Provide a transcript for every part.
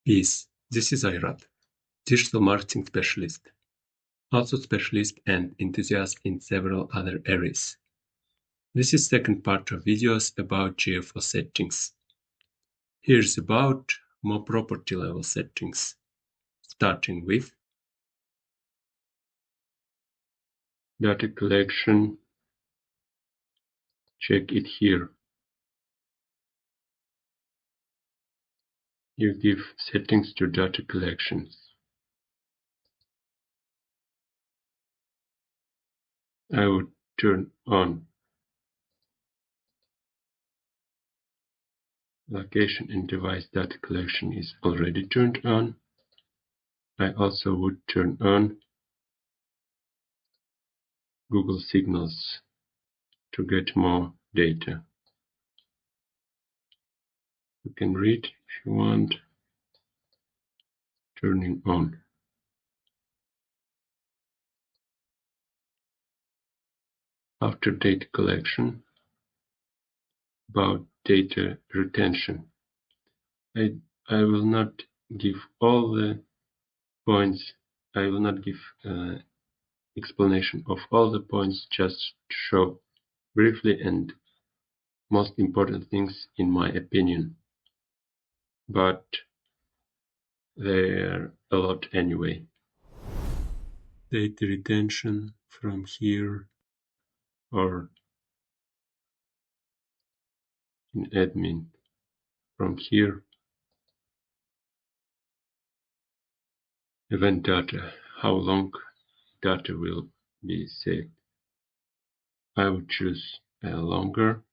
This is Ayrat, digital marketing specialist, also specialist and enthusiast in several other areas. This is second part of videos about GFO settings. Here's about more property level settings, starting with data collection. Check it here. You give settings to data collections. I would turn on location and device data collection is already turned on. I also would turn on Google Signals to get more data. You can read if you want. Turning on. After data collection, about data retention. I will not give all the points. I will not give explanation of all the points, just to show briefly and most important things in my opinion. But there are a lot anyway. Data retention from here or in admin from here. Event data, how long data will be saved. I would choose longer,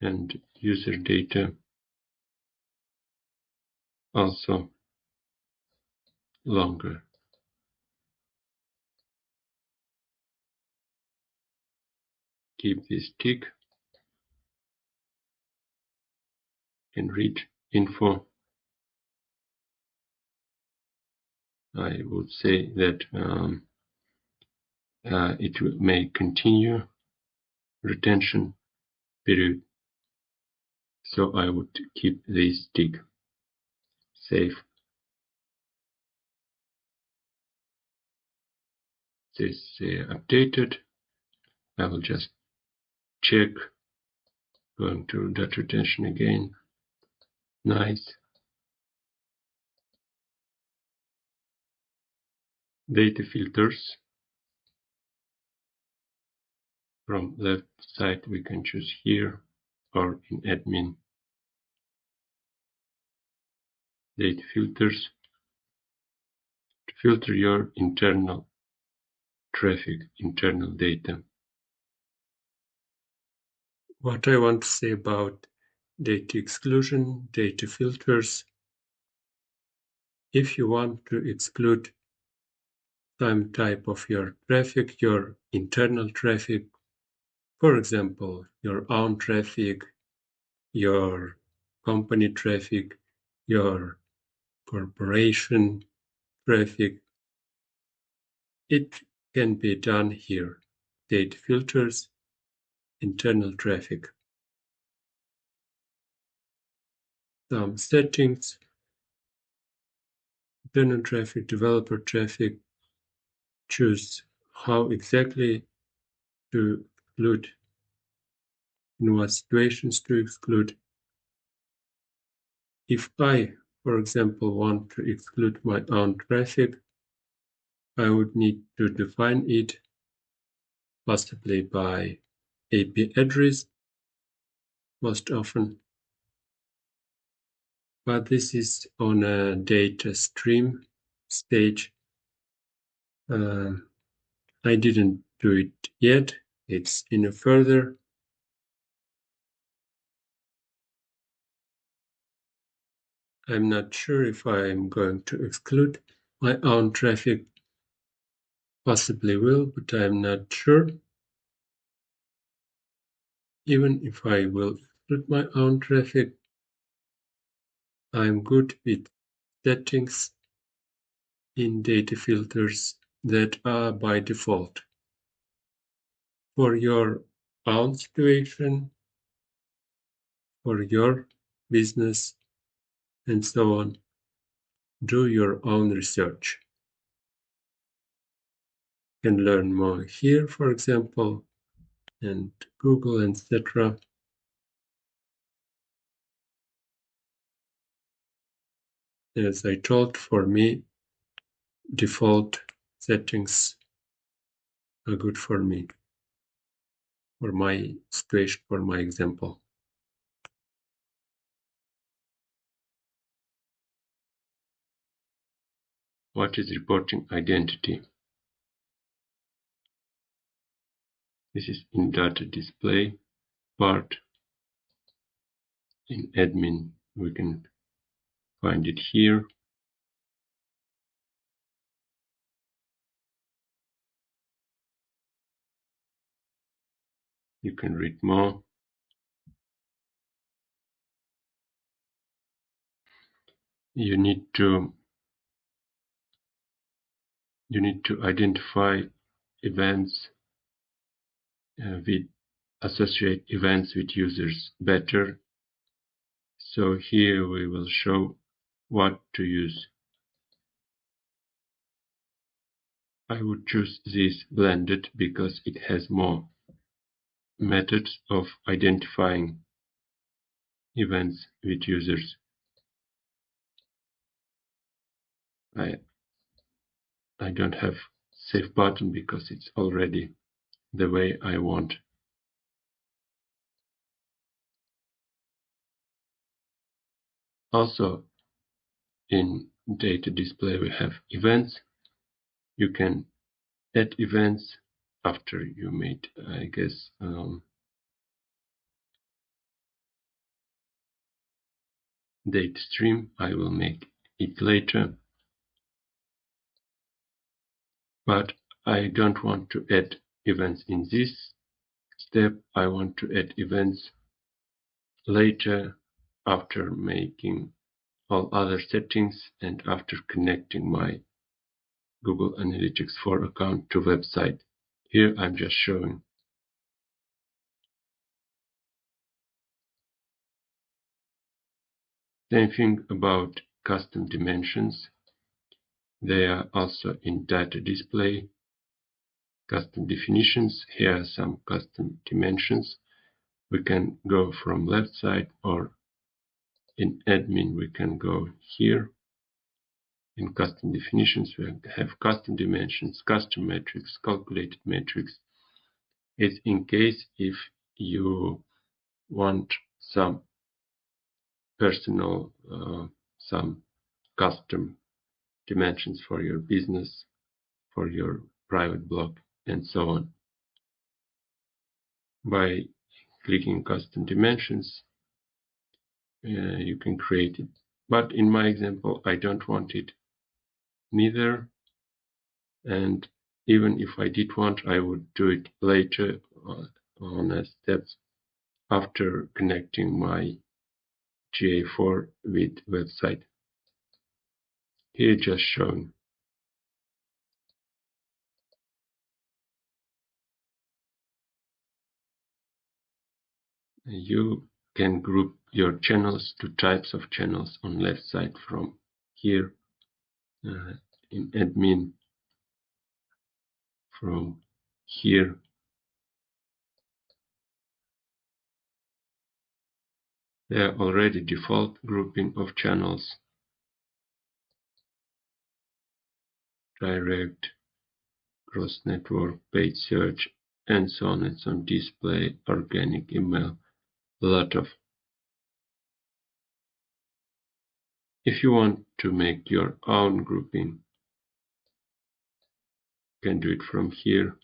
and user data also longer. Keep this tick and read info. I would say that it may continue retention period, so I would keep this tick. Save. This updated. I will just check. Going to data retention again. Nice. Data filters. From left side we can choose here or in admin. Data filters to filter your internal traffic, internal data. What I want to say about data exclusion, data filters. If you want to exclude some type of your traffic, your internal traffic, for example, your own traffic, your company traffic, your corporation traffic, it can be done here. Data filters, internal traffic. Some settings, internal traffic, developer traffic. Choose how exactly to exclude, in what situations to exclude. If I, for example, want to exclude my own traffic, I would need to define it, possibly by IP address, most often. But this is on a data stream stage. I didn't do it yet. It's in a further. I'm not sure if I'm going to exclude my own traffic. Possibly will, but I'm not sure. Even if I will exclude my own traffic, I'm good with settings in data filters that are by default. For your own situation, for your business, and so on. Do your own research. You can learn more here, for example, and Google, etc. As I told, for me, default settings are good for me, for my situation, for my example. What is reporting identity? This is in data display part. In admin, we can find it here. You can read more. You need to identify events associate events with users better. So here we will show what to use. I would choose this blended because it has more methods of identifying events with users. I don't have save button because it's already the way I want. Also, in data display we have events. You can add events after you made, I guess, data stream. I will make it later, but I don't want to add events in this step. I want to add events later, after making all other settings and after connecting my Google Analytics 4 account to website. Here I'm just showing. Same thing about custom dimensions. They are also in data display. Custom definitions. Here are some custom dimensions. We can go from left side, or in admin we can go here. In custom definitions we have custom dimensions, custom metrics, calculated metrics. It's in case if you want some personal, some custom dimensions for your business, for your private blog, and so on. By clicking custom dimensions, you can create it. But in my example, I don't want it neither. And even if I did want, I would do it later on a steps after connecting my GA4 with website. Here just shown. You can group your channels to types of channels on left side from here in admin, from here. There are already default grouping of channels, direct, cross network, paid search, and so on and so on, display, organic, email, a lot of. If you want to make your own grouping, you can do it from here,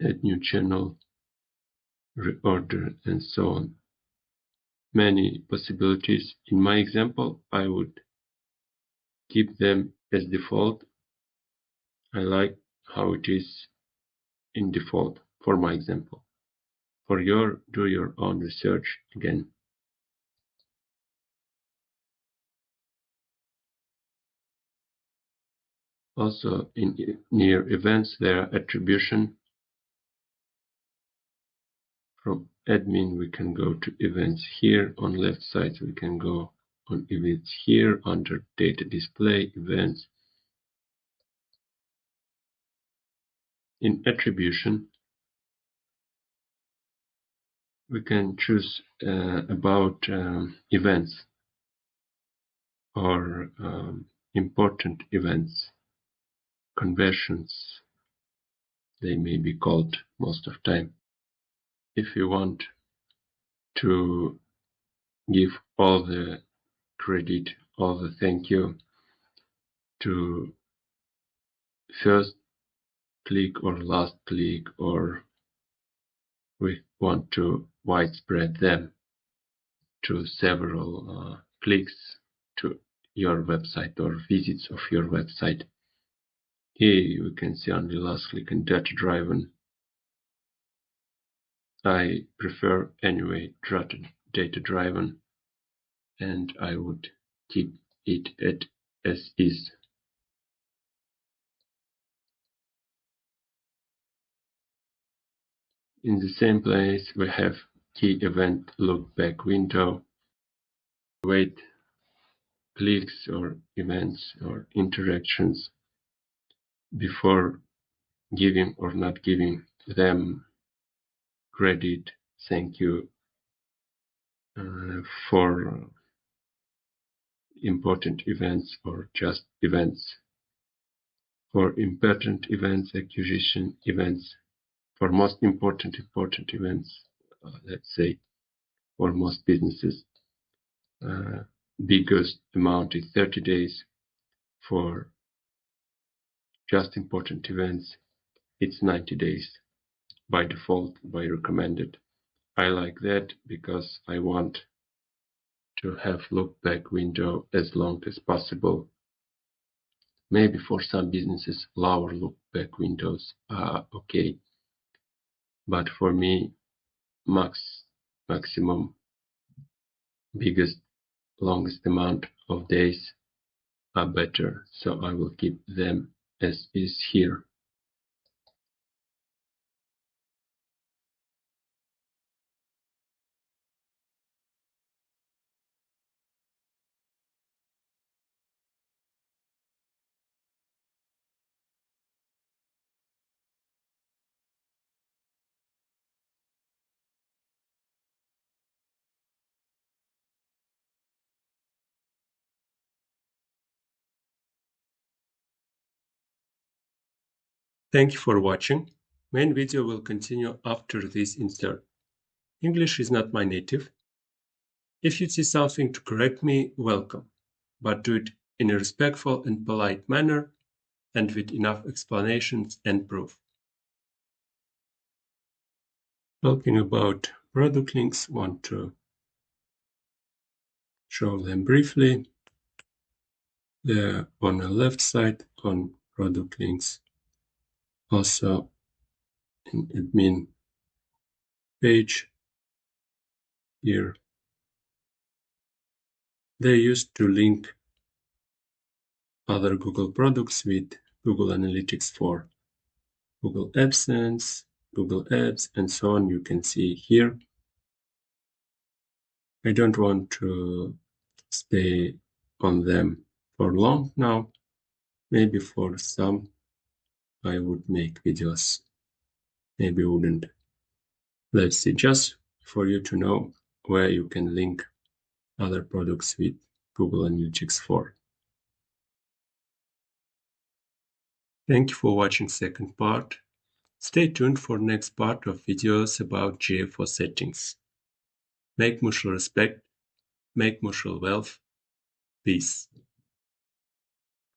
add new channel, reorder, and so on. Many possibilities. In my example, I would keep them as default. I like how it is in default for my example. For do your own research again. Also, in near events, there are attribution from admin, we can go to events here. On left side, we can go on events here under data display events. In attribution, we can choose about events or important events, conversions, they may be called most of time. If you want to give all the credit, all the thank you to first click or last click, or we want to widespread them to several clicks to your website or visits of your website. Here you can see on the last click and data driven. I prefer anyway data driven, and I would keep it as is. In the same place we have key event look back window. Wait clicks or events or interactions before giving or not giving them credit, thank you for important events or just events. For important events, acquisition events, for most important events, let's say for most businesses, biggest amount is 30 days. For just important events, it's 90 days by default, by recommended. I like that because I want to have look back window as long as possible. Maybe for some businesses lower look back windows are okay, but for me maximum biggest longest amount of days are better, so I will keep them as is here. Thank you for watching. Main video will continue after this insert. English is not my native. If you see something to correct me, welcome, but do it in a respectful and polite manner and with enough explanations and proof. Talking about product links, want to show them briefly. They're on the left side on product links. Also in admin page here. They used to link other Google products with Google Analytics for Google AdSense, Google Ads, and so on. You can see here. I don't want to stay on them for long now. Maybe for some I would make videos, maybe wouldn't. Let's see, just for you to know where you can link other products with Google Analytics for. Thank you for watching second part. Stay tuned for next part of videos about GA4 settings. Make mutual respect, make mutual wealth. Peace.